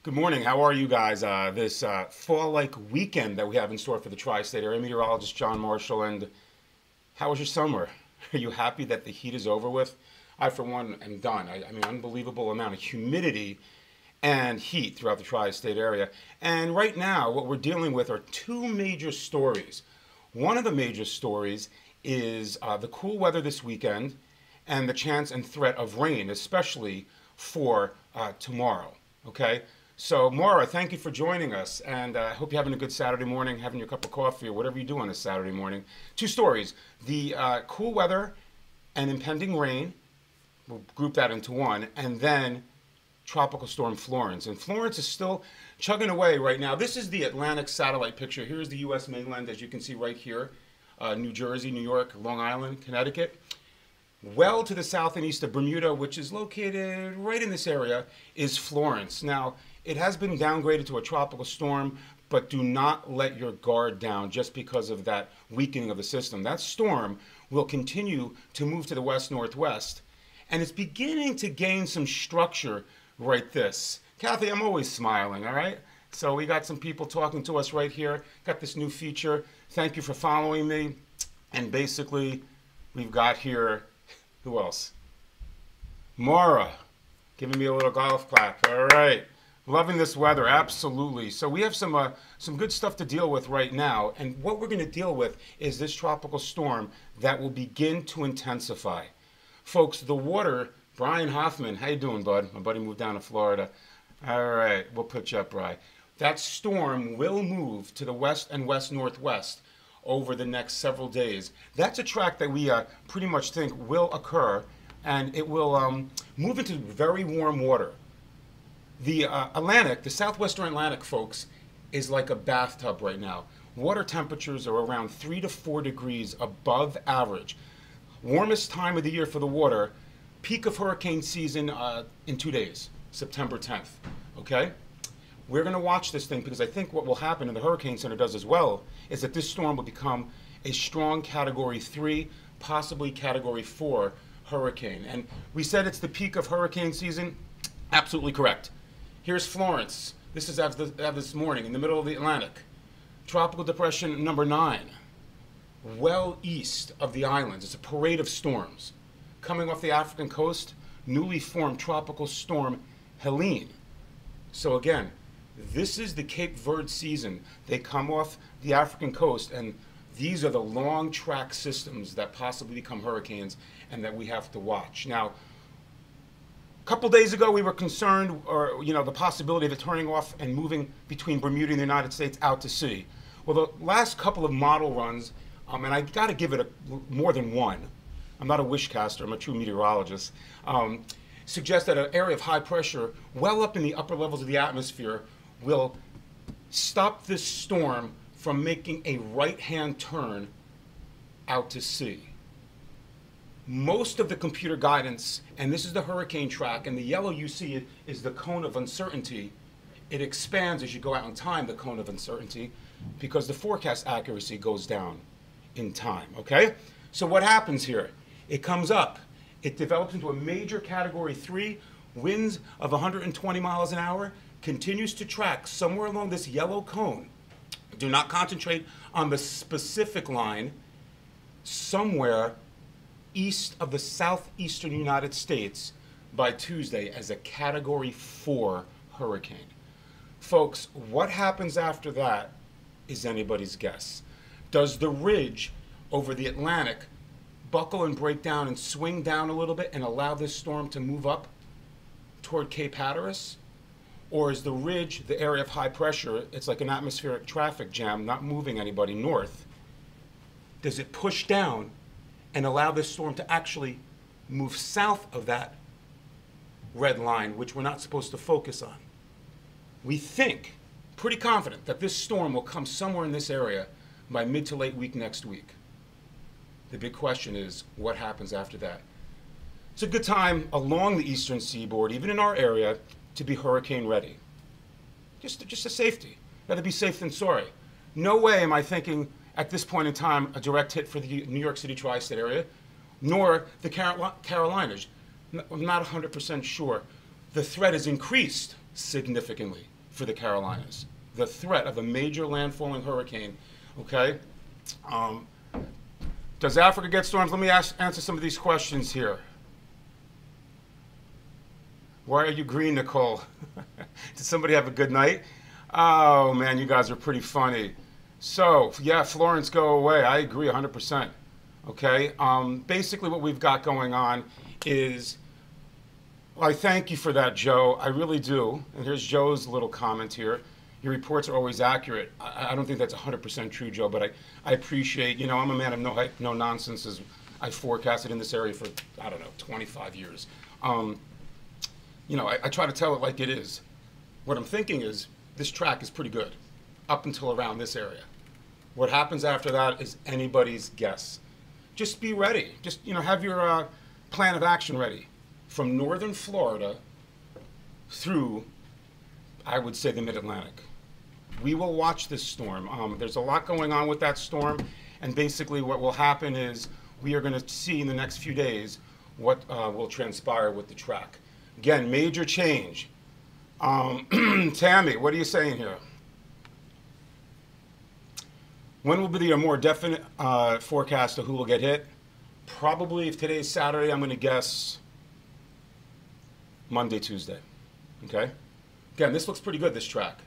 Good morning. How are you guys? This fall-like weekend that we have in store for the tri-state area. Meteorologist John Marshall. And how was your summer? Are you happy that the heat is over with? I, for one, am done. I mean, unbelievable amount of humidity and heat throughout the tri-state area. And right now, what we're dealing with are two major stories. One of the major stories is the cool weather this weekend and the chance and threat of rain, especially for tomorrow. Okay? So, Maura, thank you for joining us, and I hope you're having a good Saturday morning, having your cup of coffee, or whatever you do on a Saturday morning. Two stories, the cool weather and impending rain, we'll group that into one, and then Tropical Storm Florence. And Florence is still chugging away right now. This is the Atlantic satellite picture. Here's the U.S. mainland, as you can see right here, New Jersey, New York, Long Island, Connecticut. Well to the south and east of Bermuda, which is located right in this area, is Florence. Now, it has been downgraded to a tropical storm, but do not let your guard down just because of that weakening of the system. That storm will continue to move to the west-northwest, and it's beginning to gain some structure right this. Kathy, I'm always smiling, all right? So we got some people talking to us right here. Got this new feature. Thank you for following me. And basically, we've got here, who else? Maura, giving me a little golf clap. All right. Loving this weather, absolutely. So we have some good stuff to deal with right now, and what we're going to deal with is this tropical storm that will begin to intensify. Folks, the water, Brian Hoffman, how you doing, bud? My buddy moved down to Florida. All right, we'll put you up, Brian. That storm will move to the west and west-northwest over the next several days. That's a track that we pretty much think will occur, and it will move into very warm water. The Atlantic, the southwestern Atlantic, folks, is like a bathtub right now. Water temperatures are around 3 to 4 degrees above average. Warmest time of the year for the water, peak of hurricane season in 2 days, September 10th. Okay? We're going to watch this thing because I think what will happen, and the Hurricane Center does as well, is that this storm will become a strong Category 3, possibly Category 4 hurricane. And we said it's the peak of hurricane season. Absolutely correct. Here's Florence. This is as of this morning in the middle of the Atlantic. Tropical Depression number 9, well east of the islands. It's a parade of storms. Coming off the African coast, newly formed Tropical Storm Helene. So again, this is the Cape Verde season. They come off the African coast, and these are the long track systems that possibly become hurricanes and that we have to watch. Now, a couple days ago, we were concerned, or the possibility of it turning off and moving between Bermuda and the United States out to sea. Well, the last couple of model runs, and I got to give it more than one. I'm not a wishcaster, I'm a true meteorologist. Suggest that an area of high pressure, well up in the upper levels of the atmosphere, will stop this storm from making a right-hand turn out to sea. Most of the computer guidance, and this is the hurricane track, and the yellow you see is the cone of uncertainty. It expands as you go out in time, the cone of uncertainty, because the forecast accuracy goes down in time, okay? So what happens here? It comes up. It develops into a major Category 3, winds of 120 miles an hour, continues to track somewhere along this yellow cone. Do not concentrate on the specific line, somewhere east of the southeastern United States by Tuesday as a Category 4 hurricane. Folks, what happens after that is anybody's guess. Does the ridge over the Atlantic buckle and break down and swing down a little bit and allow this storm to move up toward Cape Hatteras? Or is the ridge, the area of high pressure, it's like an atmospheric traffic jam, not moving anybody north? Does it push down and allow this storm to actually move south of that red line, which we're not supposed to focus on? We think, pretty confident, that this storm will come somewhere in this area by mid to late week next week. The big question is, what happens after that? It's a good time along the eastern seaboard, even in our area, to be hurricane ready. Just a safety. Better be safe than sorry. No way am I thinking at this point in time a direct hit for the New York City tri-state area, nor the Carolinas. I'm not 100% sure. The threat has increased significantly for the Carolinas. The threat of a major landfalling hurricane, okay? Does Africa get storms? Let me answer some of these questions here. Why are you green, Nicole? Did somebody have a good night? Oh, man, you guys are pretty funny. So, yeah, Florence, go away. I agree 100%. Okay? Basically, what we've got going on is, well, I thank you for that, Joe. I really do. And here's Joe's little comment here. Your reports are always accurate. I don't think that's 100% true, Joe, but I appreciate, I'm a man of no nonsense. As I forecasted in this area for, 25 years. I try to tell it like it is. What I'm thinking is this track is pretty good up until around this area. What happens after that is anybody's guess. Just be ready. Just, have your plan of action ready. From northern Florida through, I would say, the mid-Atlantic. We will watch this storm. There's a lot going on with that storm, and basically what will happen is we are going to see in the next few days what will transpire with the track. Again, major change. Tammy, what are you saying here? When will be a more definite forecast of who will get hit? Probably, if today's Saturday, I'm going to guess Monday, Tuesday. Okay? Again, this looks pretty good, this track.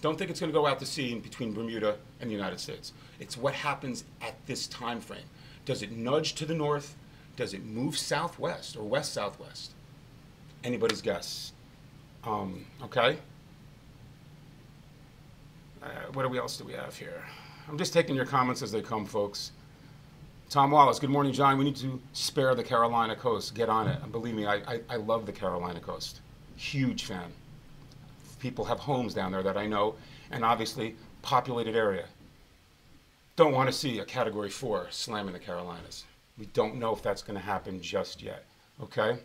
Don't think it's going to go out to sea in between Bermuda and the United States. It's what happens at this time frame. Does it nudge to the north? Does it move southwest or west-southwest? Anybody's guess. Okay? What else do we have here? I'm just taking your comments as they come, folks. Tom Wallace, good morning, John. We need to spare the Carolina coast. Get on it. And believe me, I love the Carolina coast. Huge fan. People have homes down there that I know, and obviously, populated area. Don't want to see a Category 4 slamming the Carolinas. We don't know if that's going to happen just yet. Okay?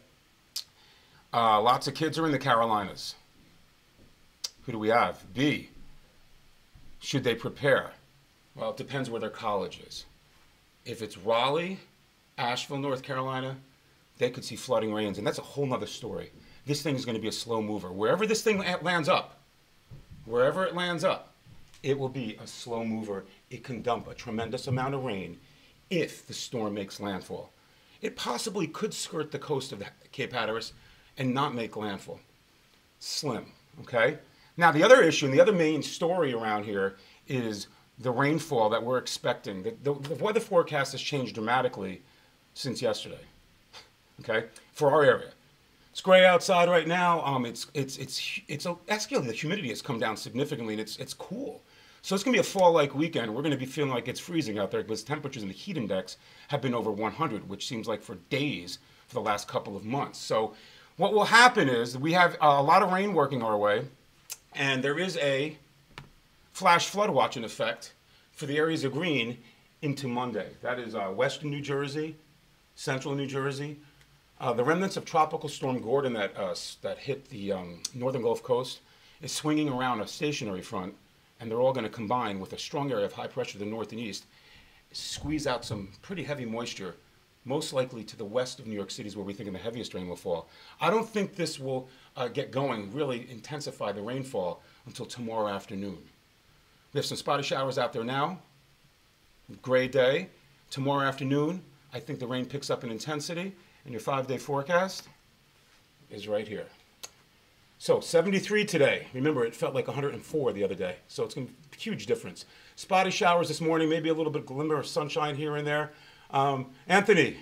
Lots of kids are in the Carolinas. Who do we have? B. Should they prepare? Well, it depends where their college is. If it's Raleigh, Asheville, North Carolina, they could see flooding rains, and that's a whole nother story. This thing is going to be a slow mover. Wherever this thing lands up, it will be a slow mover. It can dump a tremendous amount of rain if the storm makes landfall. It possibly could skirt the coast of Cape Hatteras and not make landfall. Slim, okay? Now, the other issue and the other main story around here is the rainfall that we're expecting. The weather forecast has changed dramatically since yesterday, okay, for our area. It's gray outside right now. Actually, the humidity has come down significantly, and it's cool. So it's going to be a fall-like weekend. We're going to be feeling like it's freezing out there because temperatures in the heat index have been over 100, which seems like for days for the last couple of months. So what will happen is we have a lot of rain working our way, and there is a flash flood watch in effect for the areas of green into Monday. That is western New Jersey, central New Jersey. The remnants of Tropical Storm Gordon that hit the northern Gulf Coast is swinging around a stationary front, and they're all going to combine with a strong area of high pressure to the north and east, squeeze out some pretty heavy moisture, most likely to the west of New York City is where we think the heaviest rain will fall. I don't think this will get going, really intensify the rainfall until tomorrow afternoon. We have some spotty showers out there now, gray day. Tomorrow afternoon, I think the rain picks up in intensity, and your 5-day forecast is right here. So 73 today. Remember, it felt like 104 the other day. So it's going to be a huge difference. Spotty showers this morning, maybe a little bit glimmer of sunshine here and there. Anthony,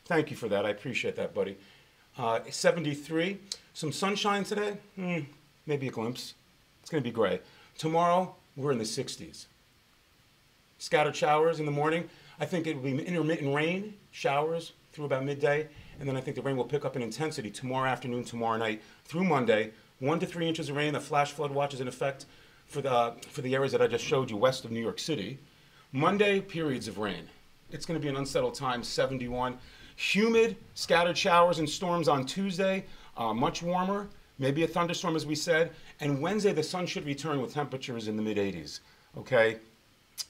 thank you for that. I appreciate that, buddy. 73. Some sunshine today. Maybe a glimpse. It's going to be gray. Tomorrow, we're in the 60s. Scattered showers in the morning. I think it will be intermittent rain, showers through about midday. And then I think the rain will pick up in intensity tomorrow afternoon, tomorrow night, through Monday. 1 to 3 inches of rain. The flash flood watch is in effect for the areas that I just showed you west of New York City. Monday, periods of rain. It's going to be an unsettled time, 71. Humid, scattered showers and storms on Tuesday. Much warmer, maybe a thunderstorm as we said. And Wednesday, the sun should return with temperatures in the mid-80s. Okay?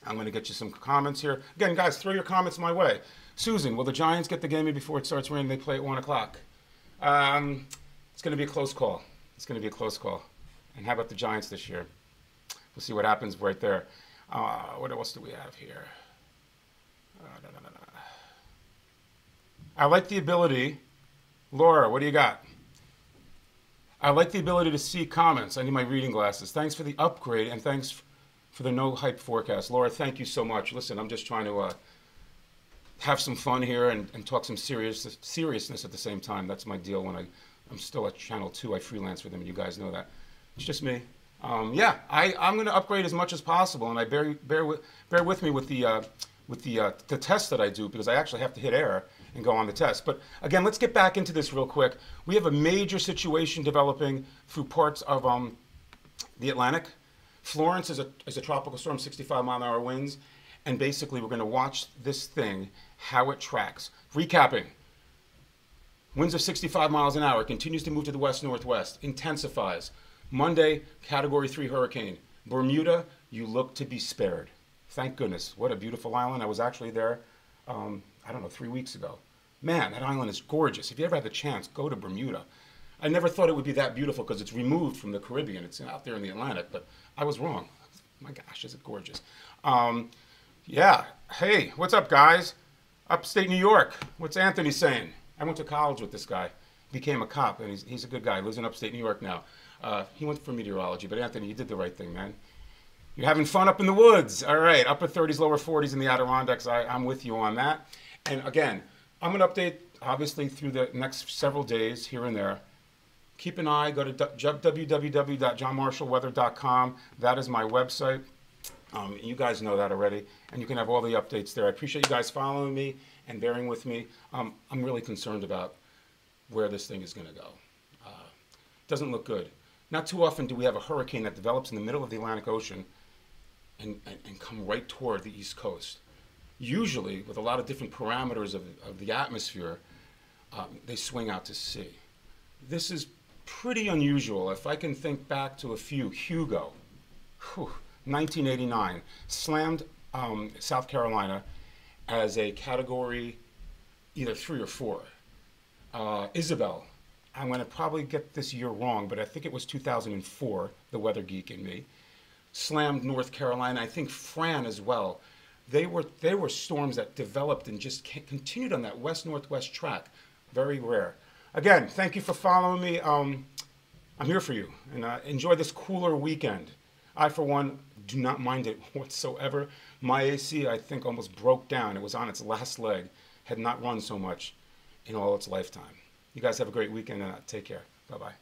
I'm going to get you some comments here. Again, guys, throw your comments my way. Susan, will the Giants get the game in before it starts raining? They play at 1 o'clock. It's going to be a close call. It's going to be a close call. And how about the Giants this year? We'll see what happens right there. What else do we have here? I like the ability. Laura, what do you got? I like the ability to see comments. I need my reading glasses. Thanks for the upgrade, and thanks for the no hype forecast. Laura, thank you so much. Listen, I'm just trying to have some fun here and talk some seriousness at the same time. That's my deal when I'm still at Channel 2. I freelance for them, and you guys know that. It's just me. Yeah, I'm going to upgrade as much as possible, and I bear with me with the test that I do, because I actually have to hit air and go on the test. But again, let's get back into this real quick. We have a major situation developing through parts of the Atlantic. Florence is a tropical storm, 65-mile-an-hour winds, and basically we're going to watch this thing, how it tracks. Recapping. Winds of 65 miles an hour, continues to move to the west-northwest, intensifies. Monday, Category 3 hurricane. Bermuda, you look to be spared. Thank goodness. What a beautiful island. I was actually there, I don't know, 3 weeks ago. Man, that island is gorgeous. If you ever had the chance, go to Bermuda. I never thought it would be that beautiful because it's removed from the Caribbean. It's out there in the Atlantic, but I was wrong. My gosh, is it gorgeous. Yeah. Hey, what's up, guys? Upstate New York. What's Anthony saying? I went to college with this guy. Became a cop, and he's a good guy. Lives in upstate New York now. He went for meteorology, but Anthony, you did the right thing, man. You're having fun up in the woods. All right, upper 30s, lower 40s in the Adirondacks. I'm with you on that. And again, I'm going to update, obviously, through the next several days here and there. Keep an eye. Go to www.johnmarshallweather.com. That is my website. You guys know that already. And you can have all the updates there. I appreciate you guys following me and bearing with me. I'm really concerned about where this thing is going to go. Doesn't look good. Not too often do we have a hurricane that develops in the middle of the Atlantic Ocean and come right toward the East Coast. Usually, with a lot of different parameters of the atmosphere, they swing out to sea. This is pretty unusual. If I can think back to a few, Hugo, 1989, slammed South Carolina as a category either 3 or 4. Isabel, I'm going to probably get this year wrong, but I think it was 2004, the weather geek in me, slammed North Carolina. I think Fran as well. They were storms that developed and just continued on that west-northwest track. Very rare. Again, thank you for following me. I'm here for you, and enjoy this cooler weekend. I, for one, do not mind it whatsoever. My AC, I think, almost broke down. It was on its last leg. Had not run so much in all its lifetime. You guys have a great weekend, and take care. Bye-bye.